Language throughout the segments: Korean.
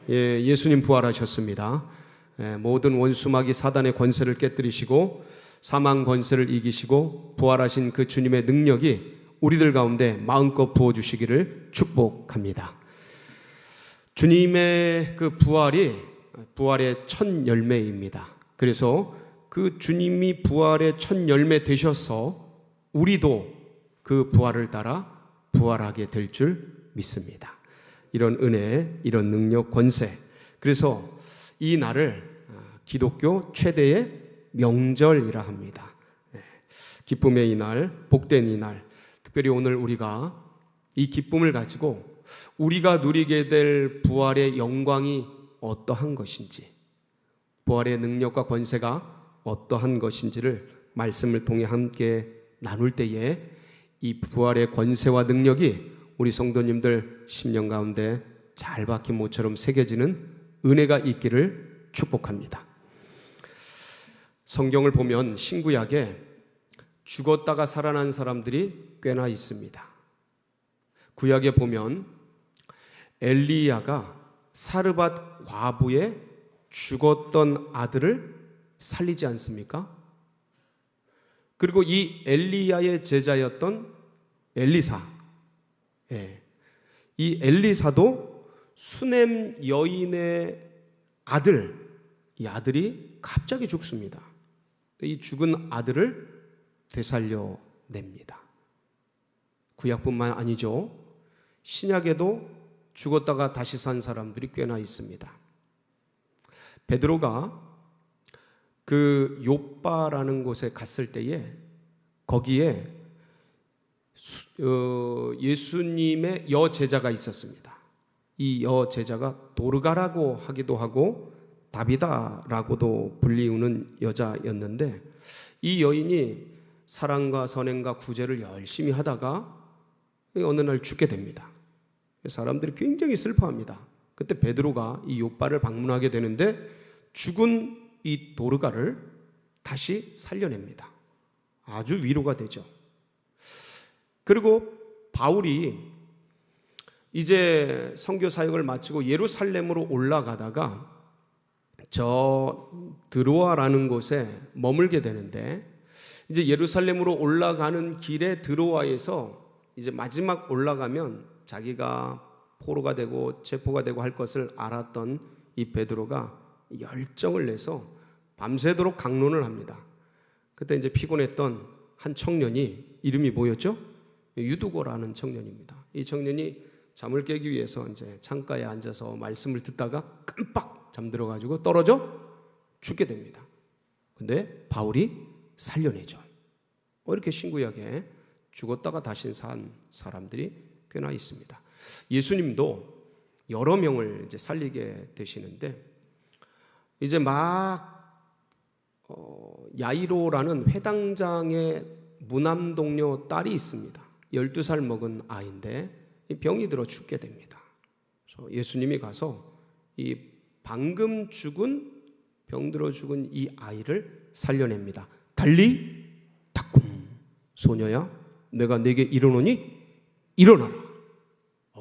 예수님 부활하셨습니다. 모든 원수마귀 사단의 권세를 깨뜨리시고 사망 권세를 이기시고 부활하신 그 주님의 능력이 우리들 가운데 마음껏 부어주시기를 축복합니다. 주님의 그 부활이 부활의 첫 열매입니다. 그래서 그 주님이 부활의 첫 열매 되셔서 우리도 그 부활을 따라 부활하게 될 줄 믿습니다. 이런 은혜, 이런 능력, 권세. 그래서 이 날을 기독교 최대의 명절이라 합니다. 기쁨의 이날, 복된 이날. 특별히 오늘 우리가 이 기쁨을 가지고 우리가 누리게 될 부활의 영광이 어떠한 것인지, 부활의 능력과 권세가 어떠한 것인지를 말씀을 통해 함께 나눌 때에 이 부활의 권세와 능력이 우리 성도님들 심령 가운데 잘 박힌 모처럼 새겨지는 은혜가 있기를 축복합니다. 성경을 보면 신구약에 죽었다가 살아난 사람들이 꽤나 있습니다. 구약에 보면 엘리야가 사르밧 과부의 죽었던 아들을 살리지 않습니까? 그리고 이 엘리야의 제자였던 엘리사, 이 엘리사도 수넴 여인의 아들, 이 아들이 갑자기 죽습니다. 이 죽은 아들을 되살려냅니다. 구약뿐만 아니죠. 신약에도 죽었다가 다시 산 사람들이 꽤나 있습니다. 베드로가 그 욥바라는 곳에 갔을 때에 거기에 예수님의 여제자가 있었습니다. 이 여제자가 도르가라고 하기도 하고 다비다라고도 불리우는 여자였는데 이 여인이 사랑과 선행과 구제를 열심히 하다가 어느 날 죽게 됩니다. 사람들이 굉장히 슬퍼합니다. 그때 베드로가 이 욥바를 방문하게 되는데 죽은 이 도르가를 다시 살려냅니다. 아주 위로가 되죠. 그리고 바울이 이제 선교 사역을 마치고 예루살렘으로 올라가다가 저 드로아라는 곳에 머물게 되는데 이제 예루살렘으로 올라가는 길에 드로아에서 이제 마지막 올라가면 자기가 포로가 되고 체포가 되고 할 것을 알았던 이 베드로가 열정을 내서 밤새도록 강론을 합니다. 그때 이제 피곤했던 한 청년이 이름이 뭐였죠? 유두고라는 청년입니다. 이 청년이 잠을 깨기 위해서 이제 창가에 앉아서 말씀을 듣다가 깜빡 잠들어가지고 떨어져 죽게 됩니다. 근데 바울이 살려내죠. 이렇게 신구약에 죽었다가 다시 산 사람들이 꽤나 있습니다. 예수님도 여러 명을 이제 살리게 되시는데 이제 막 야이로라는 회당장의 무남동료 딸이 있습니다. 12살 먹은 아이인데 병이 들어 죽게 됩니다. 그래서 예수님이 가서 이 방금 죽은 병들어 죽은 이 아이를 살려냅니다. 달리 닦군 소녀야 내가 네게 이르노니 일어나라.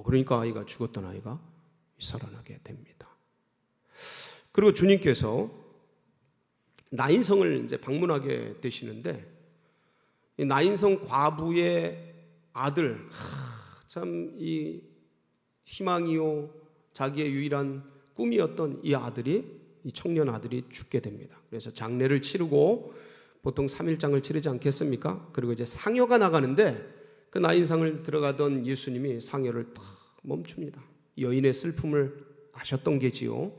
그러니까 아이가 죽었던 아이가 살아나게 됩니다. 그리고 주님께서 나인성을 이제 방문하게 되시는데 이 나인성 과부의 아들 참 이 희망이요 자기의 유일한 꿈이었던 이 아들이 이 청년 아들이 죽게 됩니다. 그래서 장례를 치르고 보통 3일장을 치르지 않겠습니까? 그리고 이제 상여가 나가는데 그 나인상을 들어가던 예수님이 상여를 탁 멈춥니다. 여인의 슬픔을 아셨던 게지요.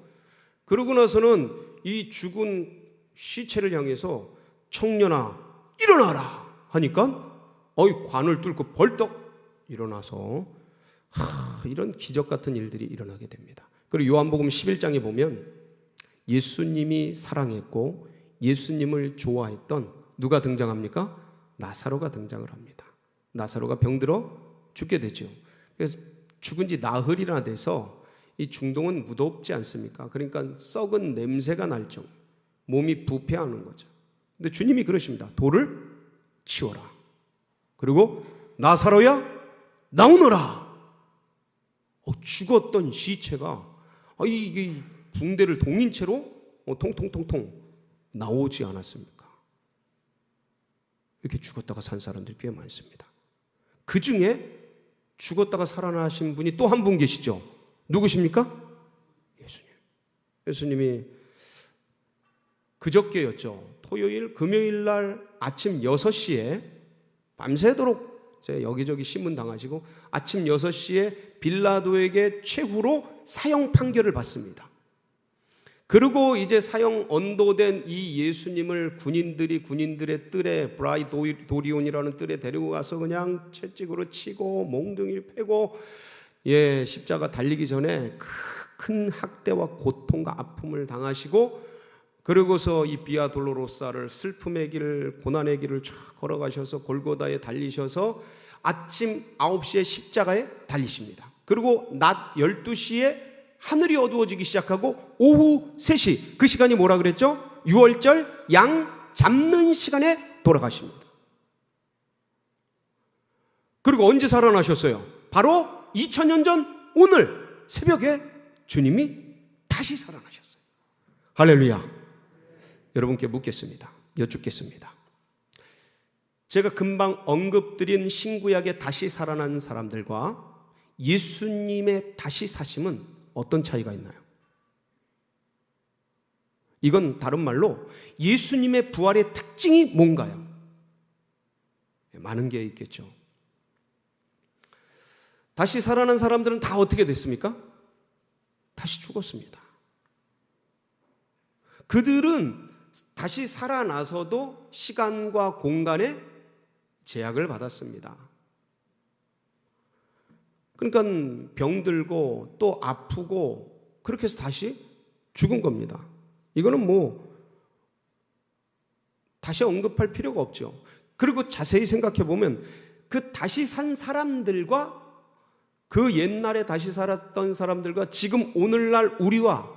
그러고 나서는 이 죽은 시체를 향해서 청년아 일어나라 하니까 관을 뚫고 벌떡 일어나서 이런 기적 같은 일들이 일어나게 됩니다. 그리고 요한복음 11장에 보면 예수님이 사랑했고 예수님을 좋아했던 누가 등장합니까? 나사로가 등장을 합니다. 나사로가 병들어 죽게 되죠. 그래서 죽은 지 나흘이나 돼서 이 중동은 무덥지 않습니까? 그러니까 썩은 냄새가 날 정도 몸이 부패하는 거죠. 근데 주님이 그러십니다. 돌을 치워라. 그리고 나사로야 나오너라. 죽었던 시체가 이게 붕대를 동인 채로 통통통통 나오지 않았습니까? 이렇게 죽었다가 산 사람들이 꽤 많습니다. 그 중에 죽었다가 살아나신 분이 또 한 분 계시죠. 누구십니까? 예수님. 예수님이 그저께였죠. 토요일, 금요일 날 아침 6시에 밤새도록 여기저기 신문 당하시고 아침 6시에 빌라도에게 최후로 사형 판결을 받습니다. 그리고 이제 사형 언도된 이 예수님을 군인들의 뜰에 브라이도리온이라는 뜰에 데리고 가서 그냥 채찍으로 치고 몽둥이를 패고 십자가 달리기 전에 큰 학대와 고통과 아픔을 당하시고 그러고서 이 비아 돌로로사를 슬픔의 길, 고난의 길을 쫙 걸어가셔서 골고다에 달리셔서 아침 9시에 십자가에 달리십니다. 그리고 낮 12시에 하늘이 어두워지기 시작하고 오후 3시, 그 시간이 뭐라 그랬죠? 유월절 양 잡는 시간에 돌아가십니다. 그리고 언제 살아나셨어요? 바로 2000년 전 오늘 새벽에 주님이 다시 살아나셨어요. 할렐루야. 여러분께 묻겠습니다. 여쭙겠습니다. 제가 금방 언급드린 신구약에 다시 살아난 사람들과 예수님의 다시 사심은 어떤 차이가 있나요? 이건 다른 말로 예수님의 부활의 특징이 뭔가요? 많은 게 있겠죠. 다시 살아난 사람들은 다 어떻게 됐습니까? 다시 죽었습니다. 그들은 다시 살아나서도 시간과 공간에 제약을 받았습니다. 그러니까 병들고 또 아프고 그렇게 해서 다시 죽은 겁니다. 이거는 다시 언급할 필요가 없죠. 그리고 자세히 생각해 보면 그 다시 산 사람들과 그 옛날에 다시 살았던 사람들과 지금 오늘날 우리와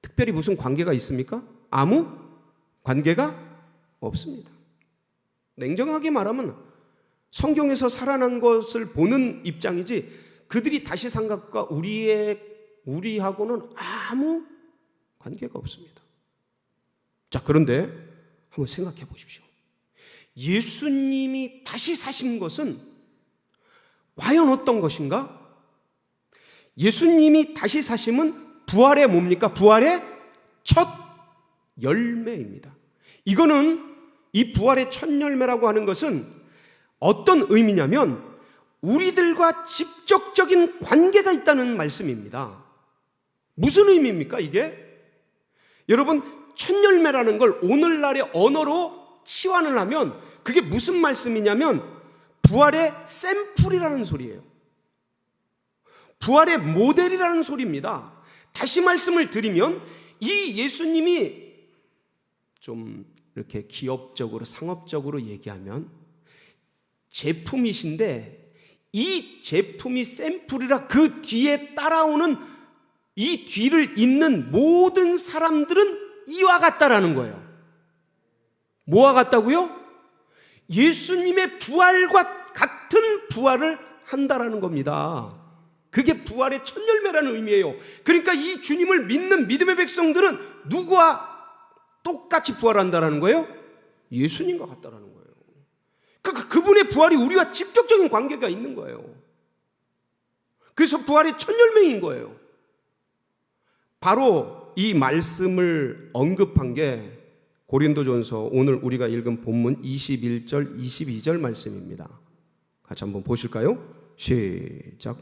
특별히 무슨 관계가 있습니까? 아무 관계가 없습니다. 냉정하게 말하면 성경에서 살아난 것을 보는 입장이지 그들이 다시 산 것과 우리하고는 아무 관계가 없습니다. 자, 그런데 한번 생각해 보십시오. 예수님이 다시 사신 것은 과연 어떤 것인가? 예수님이 다시 사심은 부활의 뭡니까? 부활의 첫 열매입니다. 이거는 이 부활의 첫 열매라고 하는 것은 어떤 의미냐면 우리들과 직접적인 관계가 있다는 말씀입니다. 무슨 의미입니까 이게? 여러분, 첫 열매라는 걸 오늘날의 언어로 치환을 하면 그게 무슨 말씀이냐면 부활의 샘플이라는 소리예요. 부활의 모델이라는 소리입니다. 다시 말씀을 드리면 이 예수님이 좀 이렇게 기업적으로 상업적으로 얘기하면 제품이신데 이 제품이 샘플이라 그 뒤에 따라오는 이 뒤를 잇는 모든 사람들은 이와 같다라는 거예요. 뭐와 같다고요? 예수님의 부활과 같은 부활을 한다라는 겁니다. 그게 부활의 첫 열매라는 의미예요. 그러니까 이 주님을 믿는 믿음의 백성들은 누구와 똑같이 부활한다라는 거예요? 예수님과 같다라는 거예요. 그러니까 그분의 부활이 우리와 직접적인 관계가 있는 거예요. 그래서 부활의 첫 열매인 거예요. 바로 이 말씀을 언급한 게 고린도전서 오늘 우리가 읽은 본문 21절 22절 말씀입니다. 같이 한번 보실까요? 시작.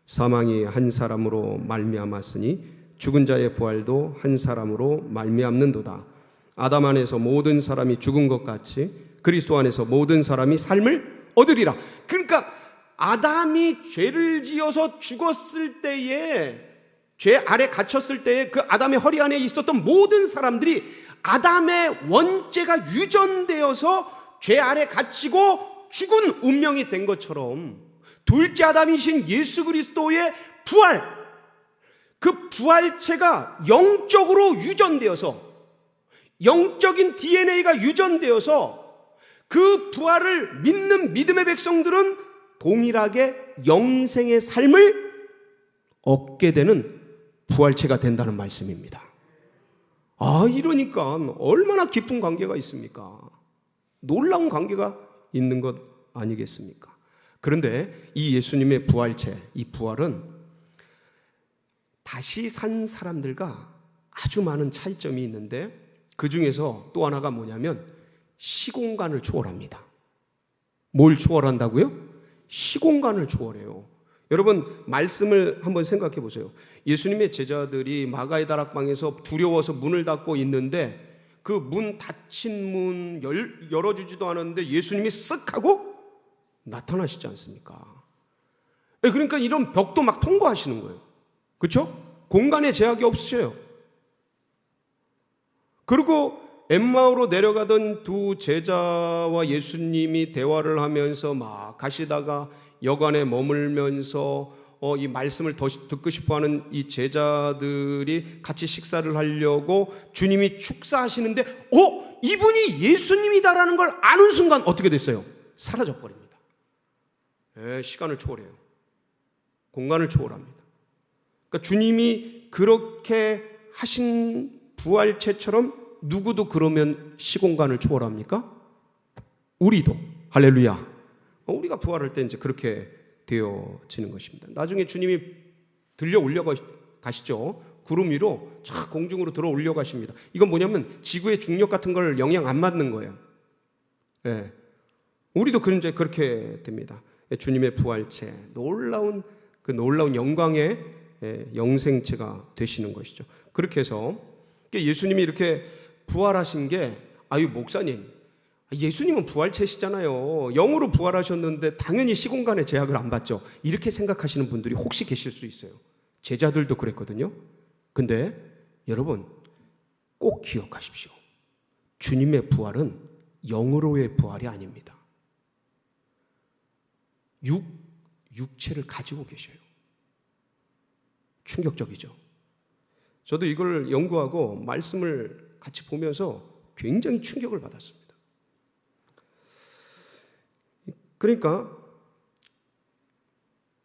사망이 한 사람으로 말미암았으니 죽은 자의 부활도 한 사람으로 말미암는도다. 아담 안에서 모든 사람이 죽은 것 같이 그리스도 안에서 모든 사람이 삶을 얻으리라. 그러니까 아담이 죄를 지어서 죽었을 때에, 죄 아래 갇혔을 때에 그 아담의 허리 안에 있었던 모든 사람들이 아담의 원죄가 유전되어서 죄 아래 갇히고 죽은 운명이 된 것처럼 둘째 아담이신 예수 그리스도의 부활, 그 부활체가 영적으로 유전되어서, 영적인 DNA가 유전되어서 그 부활을 믿는 믿음의 백성들은 동일하게 영생의 삶을 얻게 되는 부활체가 된다는 말씀입니다. 이러니까 얼마나 깊은 관계가 있습니까? 놀라운 관계가 있는 것 아니겠습니까? 그런데 이 예수님의 부활체, 이 부활은 다시 산 사람들과 아주 많은 차이점이 있는데 그 중에서 또 하나가 뭐냐면 시공간을 초월합니다. 뭘 초월한다고요? 시공간을 초월해요. 여러분, 말씀을 한번 생각해 보세요. 예수님의 제자들이 마가의 다락방에서 두려워서 문을 닫고 있는데 그 문 닫힌 문 열어주지도 않았는데 예수님이 쓱 하고 나타나시지 않습니까? 그러니까 이런 벽도 막 통과하시는 거예요. 그렇죠? 공간에 제약이 없으셔요. 그리고 엠마오로 내려가던 두 제자와 예수님이 대화를 하면서 막 가시다가 여관에 머물면서 이 말씀을 더 듣고 싶어하는 이 제자들이 같이 식사를 하려고 주님이 축사하시는데 이분이 예수님이다라는 걸 아는 순간 어떻게 됐어요? 사라져 버립니다. 시간을 초월해요. 공간을 초월합니다. 그러니까 주님이 그렇게 하신 부활체처럼 누구도 그러면 시공간을 초월합니까? 우리도. 할렐루야. 우리가 부활할 때 이제 그렇게 되어지는 것입니다. 나중에 주님이 들려 올려가시죠. 구름 위로 촥 공중으로 들어 올려가십니다. 이건 뭐냐면 지구의 중력 같은 걸 영향 안 받는 거예요. 우리도 이제 그렇게 됩니다. 주님의 부활체, 놀라운 영광의 영생체가 되시는 것이죠. 그렇게 해서 예수님이 이렇게 부활하신 게 목사님, 예수님은 부활체시잖아요. 영으로 부활하셨는데 당연히 시공간의 제약을 안 받죠. 이렇게 생각하시는 분들이 혹시 계실 수 있어요. 제자들도 그랬거든요. 근데 여러분 꼭 기억하십시오. 주님의 부활은 영으로의 부활이 아닙니다. 육체를 가지고 계셔요. 충격적이죠. 저도 이걸 연구하고 말씀을 같이 보면서 굉장히 충격을 받았습니다. 그러니까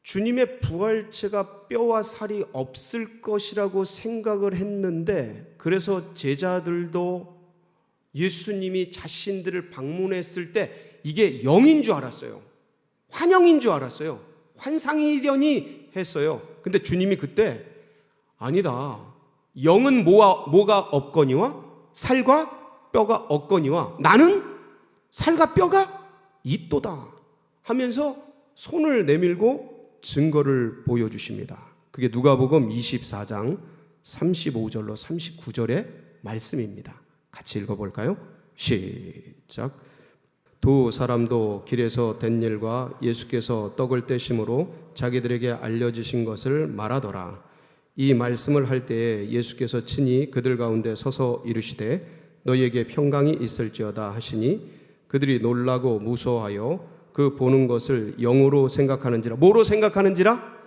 주님의 부활체가 뼈와 살이 없을 것이라고 생각을 했는데, 그래서 제자들도 예수님이 자신들을 방문했을 때 이게 영인 줄 알았어요. 환영인 줄 알았어요. 환상이려니 했어요. 근데 주님이 그때 아니다. 영은 뭐가 없거니와 살과 뼈가 없거니와 나는 살과 뼈가 있도다 하면서 손을 내밀고 증거를 보여주십니다. 그게 누가복음 24장 35절로 39절의 말씀입니다. 같이 읽어볼까요? 시작. 두 사람도 길에서 된 일과 예수께서 떡을 떼심으로 자기들에게 알려주신 것을 말하더라. 이 말씀을 할 때에 예수께서 친히 그들 가운데 서서 이르시되 너희에게 평강이 있을지어다 하시니 그들이 놀라고 무서워하여 그 보는 것을 영으로 생각하는지라. 뭐로 생각하는지라?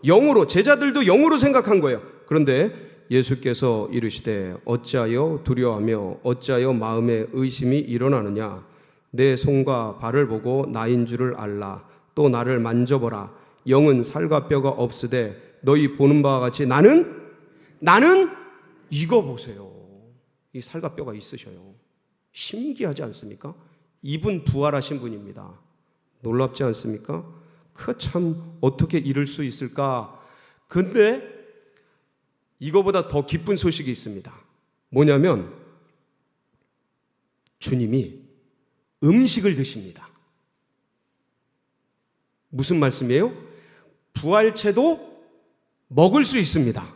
영으로. 제자들도 영으로 생각한 거예요. 그런데 예수께서 이르시되 어찌하여 두려워하며 어찌하여 마음에 의심이 일어나느냐. 내 손과 발을 보고 나인 줄을 알라. 또 나를 만져보라. 영은 살과 뼈가 없으되 너희 보는 바와 같이 나는 이거 보세요. 이 살과 뼈가 있으셔요. 신기하지 않습니까? 이분 부활하신 분입니다. 놀랍지 않습니까? 참 어떻게 이럴 수 있을까? 근데 이거보다 더 기쁜 소식이 있습니다. 뭐냐면 주님이 음식을 드십니다. 무슨 말씀이에요? 부활체도 먹을 수 있습니다.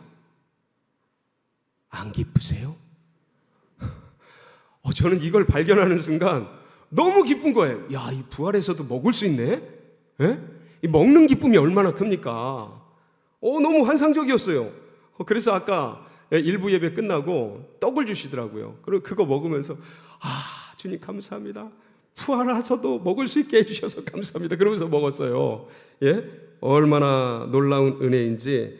안 기쁘세요? 저는 이걸 발견하는 순간 너무 기쁜 거예요. 야, 이 부활에서도 먹을 수 있네? 이 먹는 기쁨이 얼마나 큽니까? 너무 환상적이었어요. 그래서 아까 일부 예배 끝나고 떡을 주시더라고요. 그리고 그거 먹으면서 주님 감사합니다. 부활하셔도 먹을 수 있게 해주셔서 감사합니다. 그러면서 먹었어요. 얼마나 놀라운 은혜인지.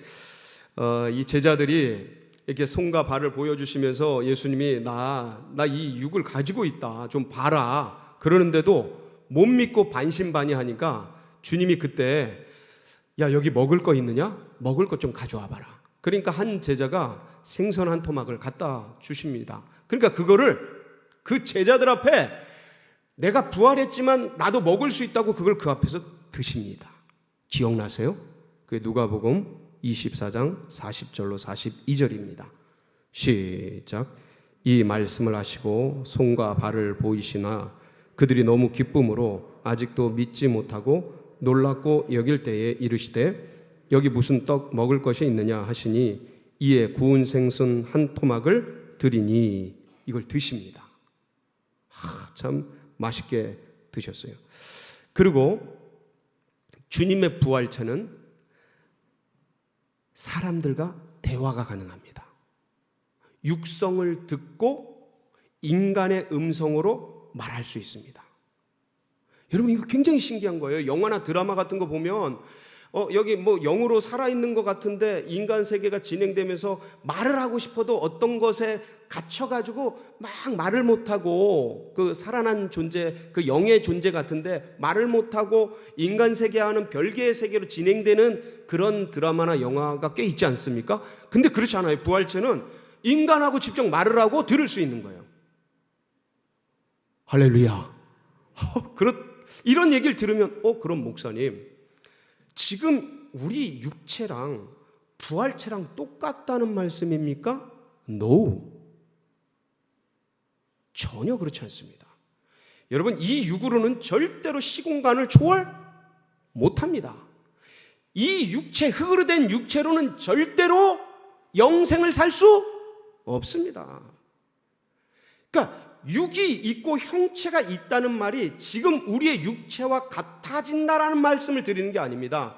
이 제자들이 이렇게 손과 발을 보여주시면서 예수님이 나 이 육을 가지고 있다 좀 봐라 그러는데도 못 믿고 반신반의하니까 주님이 그때 야 여기 먹을 거 있느냐? 먹을 거 좀 가져와 봐라. 그러니까 한 제자가 생선 한 토막을 갖다 주십니다. 그러니까 그거를 그 제자들 앞에 내가 부활했지만 나도 먹을 수 있다고 그걸 그 앞에서 드십니다. 기억나세요? 그게 누가복음 24장 40절로 42절입니다. 시작. 이 말씀을 하시고 손과 발을 보이시나 그들이 너무 기쁨으로 아직도 믿지 못하고 놀랍고 여길 때에 이르시되 여기 무슨 떡 먹을 것이 있느냐 하시니 이에 구운 생선 한 토막을 드리니 이걸 드십니다. 참 맛있게 드셨어요. 그리고 주님의 부활체는 사람들과 대화가 가능합니다. 육성을 듣고 인간의 음성으로 말할 수 있습니다. 여러분 이거 굉장히 신기한 거예요. 영화나 드라마 같은 거 보면 여기 뭐 영으로 살아있는 것 같은데 인간 세계가 진행되면서 말을 하고 싶어도 어떤 것에 갇혀가지고 막 말을 못하고 그 살아난 존재, 그 영의 존재 같은데 말을 못하고 인간 세계와는 별개의 세계로 진행되는 그런 드라마나 영화가 꽤 있지 않습니까? 근데 그렇지 않아요. 부활체는 인간하고 직접 말을 하고 들을 수 있는 거예요. 할렐루야. 이런 얘기를 들으면 그럼 목사님 지금 우리 육체랑 부활체랑 똑같다는 말씀입니까? No. 전혀 그렇지 않습니다. 여러분 이 육으로는 절대로 시공간을 초월 못합니다. 이 육체, 흙으로 된 육체로는 절대로 영생을 살 수 없습니다. 그러니까 육이 있고 형체가 있다는 말이 지금 우리의 육체와 같아진다라는 말씀을 드리는 게 아닙니다.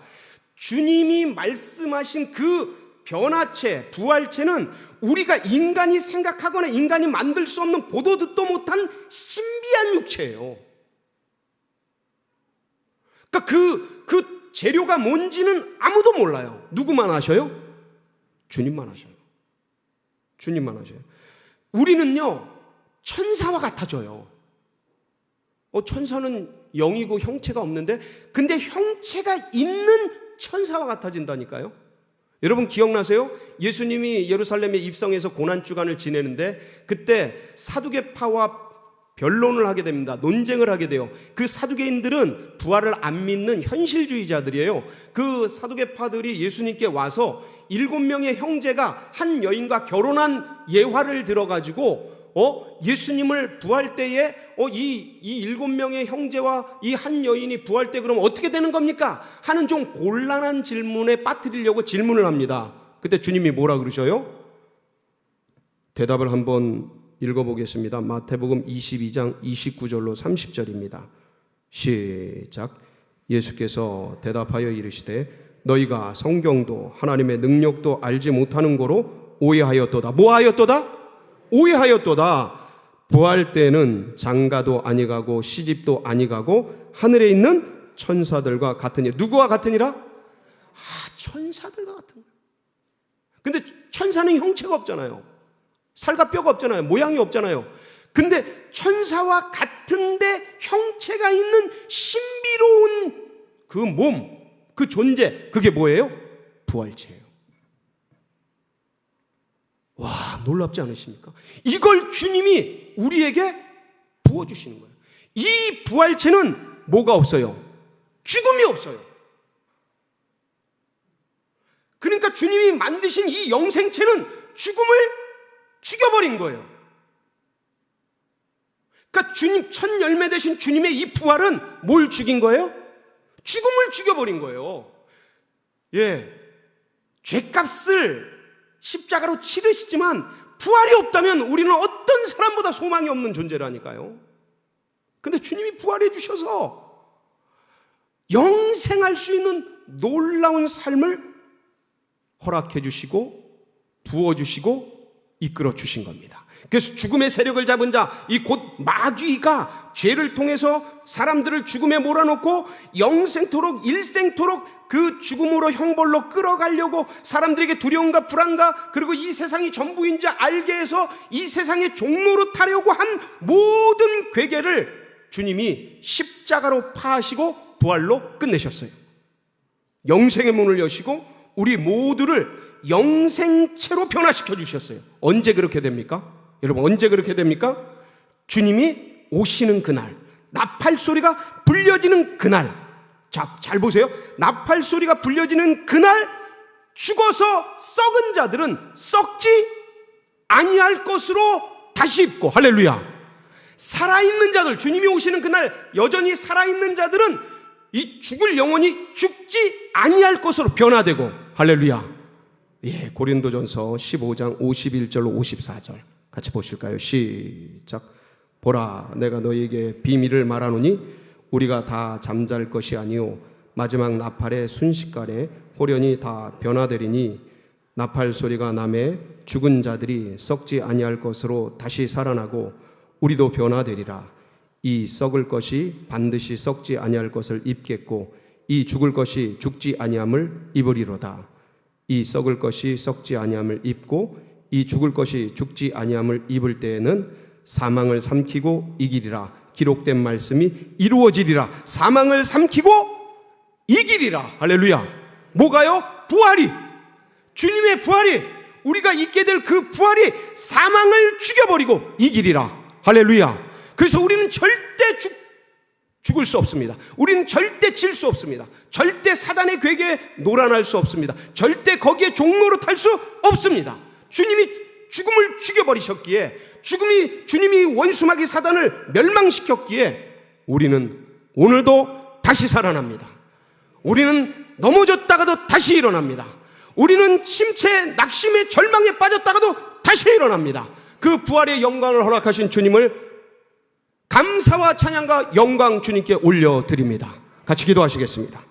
주님이 말씀하신 그 변화체, 부활체는 우리가 인간이 생각하거나 인간이 만들 수 없는 보도 듣도 못한 신비한 육체예요. 그러니까 그 재료가 뭔지는 아무도 몰라요. 누구만 아셔요? 주님만 아셔요. 주님만 아셔요. 우리는요 천사와 같아져요. 천사는 영이고 형체가 없는데 근데 형체가 있는 천사와 같아진다니까요. 여러분 기억나세요? 예수님이 예루살렘에 입성해서 고난주간을 지내는데 그때 사두개파와 변론을 하게 됩니다. 논쟁을 하게 돼요. 그 사두개인들은 부활을 안 믿는 현실주의자들이에요. 그 사두개파들이 예수님께 와서 7명의 형제가 한 여인과 결혼한 예화를 들어가지고 예수님을 부활 때에 이 7명의 형제와 이 한 여인이 부활 때 그럼 어떻게 되는 겁니까? 하는 좀 곤란한 질문에 빠뜨리려고 질문을 합니다. 그때 주님이 뭐라 그러셔요? 대답을 한번 읽어보겠습니다. 마태복음 22장 29절로 30절입니다. 시작. 예수께서 대답하여 이르시되 너희가 성경도 하나님의 능력도 알지 못하는 거로 오해하였도다. 뭐 하였도다? 오해하였도다. 부활 때는 장가도 아니가고 시집도 아니가고 하늘에 있는 천사들과 같으니라. 누구와 같으니라? 천사들과 같은 거예요. 근데 천사는 형체가 없잖아요. 살과 뼈가 없잖아요. 모양이 없잖아요. 근데 천사와 같은데 형체가 있는 신비로운 그 몸, 그 존재, 그게 뭐예요? 부활체예요. 와, 놀랍지 않으십니까? 이걸 주님이 우리에게 부어주시는 거예요. 이 부활체는 뭐가 없어요? 죽음이 없어요. 그러니까 주님이 만드신 이 영생체는 죽음을 죽여버린 거예요. 그러니까 주님, 첫 열매 되신 주님의 이 부활은 뭘 죽인 거예요? 죽음을 죽여버린 거예요. 죄값을 십자가로 치르시지만 부활이 없다면 우리는 어떤 사람보다 소망이 없는 존재라니까요. 근데 주님이 부활해 주셔서 영생할 수 있는 놀라운 삶을 허락해 주시고 부어주시고 이끌어 주신 겁니다. 그래서 죽음의 세력을 잡은 자, 이 곧 마귀가 죄를 통해서 사람들을 죽음에 몰아넣고 영생토록 일생토록 그 죽음으로 형벌로 끌어가려고 사람들에게 두려움과 불안과 그리고 이 세상이 전부인 줄 알게 해서 이 세상의 종로로 타려고 한 모든 괴계를 주님이 십자가로 파하시고 부활로 끝내셨어요. 영생의 문을 여시고 우리 모두를 영생체로 변화시켜 주셨어요. 언제 그렇게 됩니까? 여러분, 언제 그렇게 됩니까? 주님이 오시는 그날, 나팔 소리가 불려지는 그날. 자, 잘 보세요. 나팔 소리가 불려지는 그날 죽어서 썩은 자들은 썩지 아니할 것으로 다시 입고, 할렐루야. 살아있는 자들, 주님이 오시는 그날 여전히 살아있는 자들은 이 죽을 영혼이 죽지 아니할 것으로 변화되고, 할렐루야. 예, 고린도전서 15장 51절로 54절 같이 보실까요? 시작. 보라, 내가 너희에게 비밀을 말하노니 우리가 다 잠잘 것이 아니요 마지막 나팔의 순식간에 호련히 다 변화되리니 나팔 소리가 나매 죽은 자들이 썩지 아니할 것으로 다시 살아나고 우리도 변화되리라. 이 썩을 것이 반드시 썩지 아니할 것을 입겠고 이 죽을 것이 죽지 아니함을 입으리로다. 이 썩을 것이 썩지 아니함을 입고 이 죽을 것이 죽지 아니함을 입을 때에는 사망을 삼키고 이기리라. 기록된 말씀이 이루어지리라. 사망을 삼키고 이기리라. 할렐루야. 뭐가요? 부활이, 주님의 부활이, 우리가 있게 될 그 부활이 사망을 죽여버리고 이기리라. 할렐루야. 그래서 우리는 절대 죽을 수 없습니다. 우리는 절대 질 수 없습니다. 절대 사단의 괴계에 놀아날 수 없습니다. 절대 거기에 종로로 탈 수 없습니다. 주님이 죽음을 죽여버리셨기에, 주님이 원수마귀 사단을 멸망시켰기에 우리는 오늘도 다시 살아납니다. 우리는 넘어졌다가도 다시 일어납니다. 우리는 침체에, 낙심에, 절망에 빠졌다가도 다시 일어납니다. 그 부활의 영광을 허락하신 주님을 감사와 찬양과 영광 주님께 올려드립니다. 같이 기도하시겠습니다.